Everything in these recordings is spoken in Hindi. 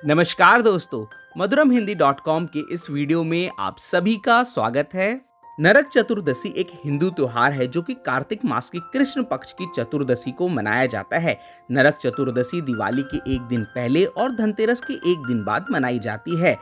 नमस्कार दोस्तों, मधुरमहिंदी.com के इस वीडियो में आप सभी का स्वागत है। नरक चतुर्दशी एक हिंदू त्योहार है जो कि कार्तिक मास की कृष्ण पक्ष की चतुर्दशी को मनाया जाता है। नरक चतुर्दशी दिवाली के एक दिन पहले और धनतेरस के एक दिन बाद मनाई जाती है।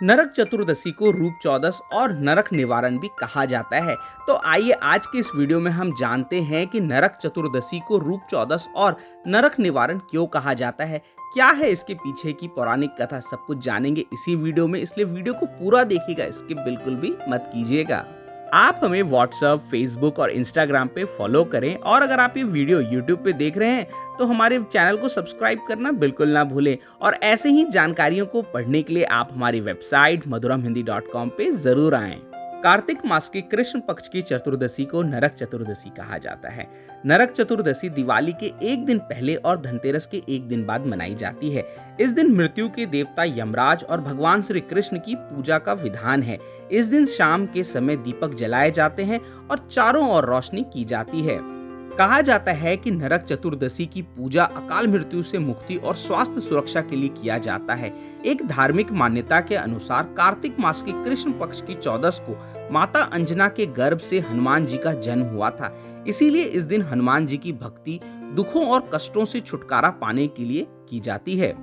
नरक चतुर्दशी को रूप चौदस और नरक निवारण भी कहा जाता है। तो आइए आज के इस वीडियो में हम जानते हैं कि नरक चतुर्दशी को रूप चौदस और नरक निवारण क्यों कहा जाता है, क्या है इसके पीछे की पौराणिक कथा, सब कुछ जानेंगे इसी वीडियो में, इसलिए वीडियो को पूरा देखिएगा, इसके बिल्कुल भी मत कीजिएगा। आप हमें व्हाट्सएप, फेसबुक और इंस्टाग्राम पे फॉलो करें और अगर आप ये वीडियो यूट्यूब पे देख रहे हैं तो हमारे चैनल को सब्सक्राइब करना बिल्कुल ना भूलें। और ऐसे ही जानकारियों को पढ़ने के लिए आप हमारी वेबसाइट मधुरमहिंदी.com पे जरूर आएं। कार्तिक मास की कृष्ण पक्ष की चतुर्दशी को नरक चतुर्दशी कहा जाता है। नरक चतुर्दशी दिवाली के एक दिन पहले और धनतेरस के एक दिन बाद मनाई जाती है। इस दिन मृत्यु के देवता यमराज और भगवान श्री कृष्ण की पूजा का विधान है। इस दिन शाम के समय दीपक जलाए जाते हैं और चारों ओर रोशनी की जाती है। कहा जाता है कि नरक चतुर्दशी की पूजा अकाल मृत्यु से मुक्ति और स्वास्थ्य सुरक्षा के लिए किया जाता है। एक धार्मिक मान्यता के अनुसार कार्तिक मास की कृष्ण पक्ष की चौदस को माता अंजना के गर्भ से हनुमान जी का जन्म हुआ था। इसीलिए इस दिन हनुमान जी की भक्ति दुखों और कष्टों से छुटकारा पाने के लिए की जाती है।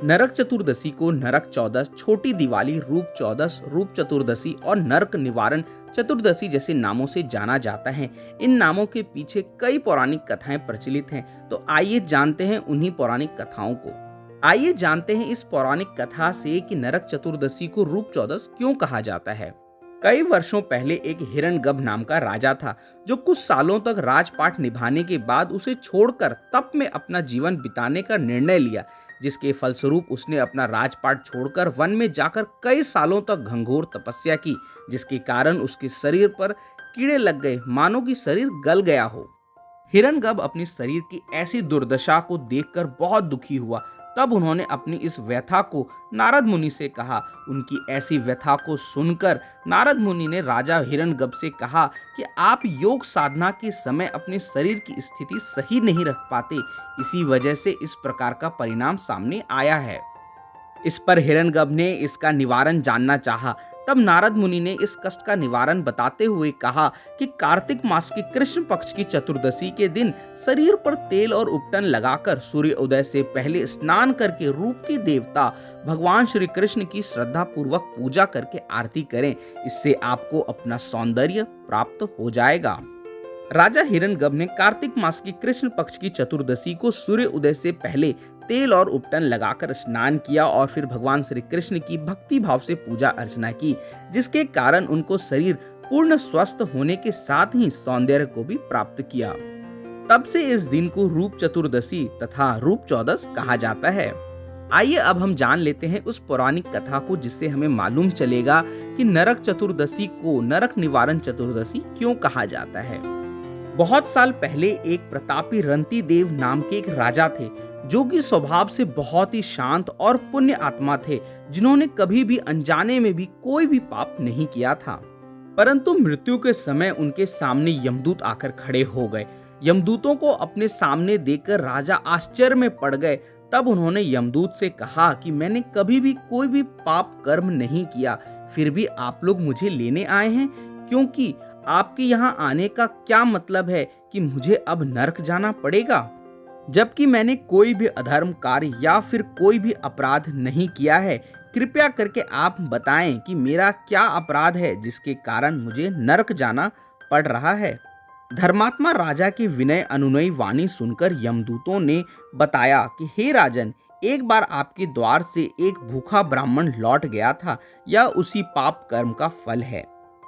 नरक चतुर्दशी को नरक चौदस, छोटी दिवाली, रूप चौदस, रूप चतुर्दशी और नरक निवारण चतुर्दशी जैसे नामों से जाना जाता है। इन नामों के पीछे कई पौराणिक कथाएं प्रचलित हैं, तो आइए जानते हैं उन्हीं पौराणिक कथाओं को। आइए जानते हैं इस पौराणिक कथा से कि नरक चतुर्दशी को रूप चौदस क्यों कहा जाता है। कई वर्षों पहले एक हिरण्यगभ नाम का राजा था जो कुछ सालों तक राजपाट निभाने के बाद उसे छोड़कर तप में अपना जीवन बिताने का निर्णय लिया, जिसके फलस्वरूप उसने अपना राजपाट छोड़कर वन में जाकर कई सालों तक घंघोर तपस्या की, जिसके कारण उसके शरीर पर कीड़े लग गए, मानो कि शरीर गल गया हो। हिरण्यगभ अपनी शरीर की ऐसी दुर्दशा को देखकर बहुत दुखी हुआ। तब उन्होंने अपनी इस व्यथा को नारद मुनि से कहा। उनकी ऐसी व्यथा को सुनकर नारद मुनि ने राजा हिरण्यगभ से कहा कि आप योग साधना के समय अपने शरीर की स्थिति सही नहीं रख पाते, इसी वजह से इस प्रकार का परिणाम सामने आया है। इस पर हिरण्यगभ ने इसका निवारण जानना चाहा। तब नारद मुनि ने इस कष्ट का निवारण बताते हुए कहा कि कार्तिक मास की कृष्ण पक्ष की चतुर्दशी के दिन शरीर पर तेल और उपटन लगाकर सूर्य उदय से पहले स्नान करके रूप के देवता भगवान श्री कृष्ण की श्रद्धा पूर्वक पूजा करके आरती करें। इससे आपको अपना सौंदर्य प्राप्त हो जाएगा। राजा हिरण्यगभ ने कार्तिक मास की कृष्ण पक्ष की चतुर्दशी को सूर्य उदय से पहले तेल और उपटन लगाकर स्नान किया और फिर भगवान श्री कृष्ण की भक्ति भाव से पूजा अर्चना की, जिसके कारण उनको शरीर पूर्ण स्वस्थ होने के साथ ही सौंदर्य को भी प्राप्त किया। तब से इस दिन को रूप चतुर्दशी तथा रूप चौदस कहा जाता है। आइए अब हम जान लेते हैं उस पौराणिक कथा को, जिससे हमें मालूम चलेगा कि नरक चतुर्दशी को नरक निवारण चतुर्दशी क्यों कहा जाता है। बहुत साल पहले एक प्रतापी रंती देव नाम के एक राजा थे, जो कि स्वभाव से बहुत ही शांत और पुण्य आत्मा थे, जिन्होंने कभी भी अनजाने में भी कोई भी पाप नहीं किया था। परंतु मृत्यु के समय उनके सामने यमदूत आकर खड़े हो गए। यमदूतों को अपने सामने देखकर राजा आश्चर्य में पड़ गए। तब उन्होंने यमदूत से कहा कि मैंने कभी भी कोई भी पाप कर्म नहीं किया, फिर भी आप लोग मुझे लेने आए हैं, क्योंकि आपके यहाँ आने का क्या मतलब है कि मुझे अब नरक जाना पड़ेगा, जबकि मैंने कोई भी अधर्म कार्य या फिर कोई भी अपराध नहीं किया है। कृपया करके आप बताएं कि मेरा क्या अपराध है जिसके कारण मुझे नरक जाना पड़ रहा है। धर्मात्मा राजा की विनय अनुनयी वाणी सुनकर यमदूतों ने बताया कि हे राजन, एक बार आपके द्वार से एक भूखा ब्राह्मण लौट गया था, यह उसी पाप कर्म का फल है।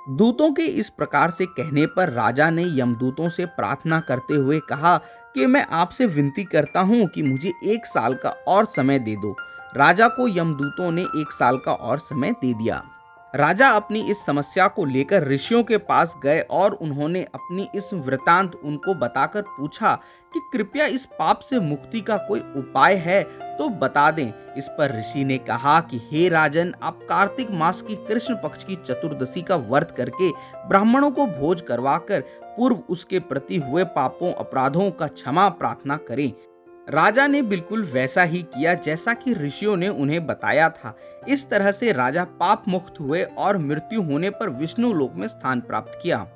दूतों के इस प्रकार से कहने पर राजा ने यमदूतों से प्रार्थना करते हुए कहा कि मैं आपसे विनती करता हूँ कि मुझे 1 साल का और समय दे दो। राजा को यमदूतों ने 1 साल का और समय दे दिया। राजा अपनी इस समस्या को लेकर ऋषियों के पास गए और उन्होंने अपनी इस वृतांत उनको बताकर पूछा कि कृपया इस पाप से मुक्ति का कोई उपाय है तो बता दें। इस पर ऋषि ने कहा कि हे राजन, आप कार्तिक मास की कृष्ण पक्ष की चतुर्दशी का व्रत करके ब्राह्मणों को भोज करवाकर पूर्व उसके प्रति हुए पापों अपराधों का क्षमा प्रार्थना करें। राजा ने बिल्कुल वैसा ही किया जैसा कि ऋषियों ने उन्हें बताया था। इस तरह से राजा पाप मुक्त हुए और मृत्यु होने पर विष्णु लोक में स्थान प्राप्त किया।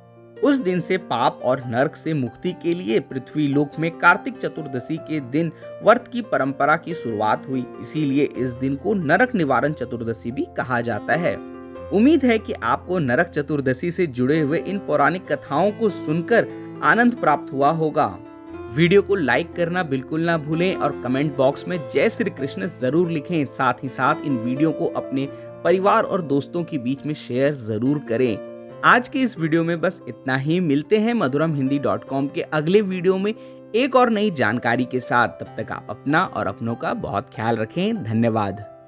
उस दिन से पाप और नरक से मुक्ति के लिए पृथ्वी लोक में कार्तिक चतुर्दशी के दिन व्रत की परंपरा की शुरुआत हुई। इसीलिए इस दिन को नरक निवारण चतुर्दशी भी कहा जाता है। उम्मीद है कि आपको नरक चतुर्दशी से जुड़े हुए इन पौराणिक कथाओं को सुनकर आनंद प्राप्त हुआ होगा। वीडियो को लाइक करना बिल्कुल ना भूलें और कमेंट बॉक्स में जय श्री कृष्ण जरूर लिखें। साथ ही साथ इन वीडियो को अपने परिवार और दोस्तों के बीच में शेयर जरूर करें। आज के इस वीडियो में बस इतना ही। मिलते हैं madhuramhindi.com के अगले वीडियो में एक और नई जानकारी के साथ। तब तक आप अपना और अपनों का बहुत ख्याल रखें। धन्यवाद।